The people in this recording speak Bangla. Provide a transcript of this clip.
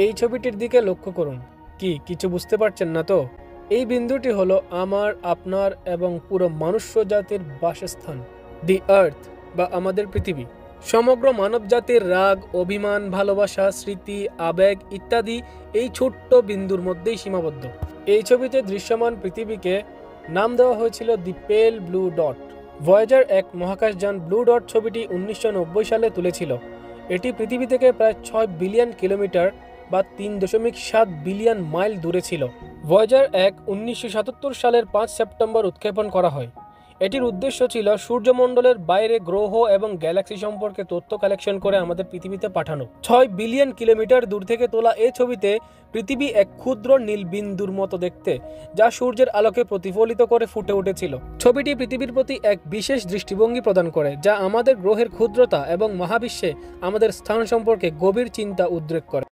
এই ছবিটির দিকে লক্ষ্য করুন। কি কিছু বুঝতে পারছেন না তো? এই বিন্দুটি হলো আমার, আপনার এবং পুরো মনুষ্য জাতির বাসস্থান, দি আর্থ বা আমাদের পৃথিবী। সমগ্র মানব জাতির রাগ, অভিমান, ভালোবাসা, স্মৃতি, আবেগ ইত্যাদি এই ছোট্ট বিন্দুর মধ্যেই সীমাবদ্ধ। এই ছবিতে দৃশ্যমান পৃথিবীকে নাম দেওয়া হয়েছিল দি পেল ব্লু ডট। ভয়েজার 1 মহাকাশযান ব্লু ডট ছবিটি 1990 সালে তুলেছিল। এটি পৃথিবী থেকে প্রায় 6 বিলিয়ন কিলোমিটার বা 3.7 বিলিয়ন মাইল দূরে ছিল। ভয়েজার 1 1977 সালের 5 সেপ্টেম্বর উৎক্ষেপণ করা হয়। এটির উদ্দেশ্য ছিল সূর্যমণ্ডলের বাইরে গ্রহ এবং গ্যালাক্সি সম্পর্কে তথ্য কালেকশন করে আমাদের পৃথিবীতে পাঠানো। 6 বিলিয়ন কিলোমিটার দূর থেকে তোলা এই ছবিতে পৃথিবী এক ক্ষুদ্র নীল বিন্দুর মতো দেখতে, যা সূর্যের আলোকে প্রতিফলিত করে ফুটে উঠেছিল। ছবিটি পৃথিবীর প্রতি এক বিশেষ দৃষ্টিভঙ্গি প্রদান করে, যা আমাদের গ্রহের ক্ষুদ্রতা এবং মহাবিশ্বে আমাদের স্থান সম্পর্কে গভীর চিন্তা উদ্রেক করে।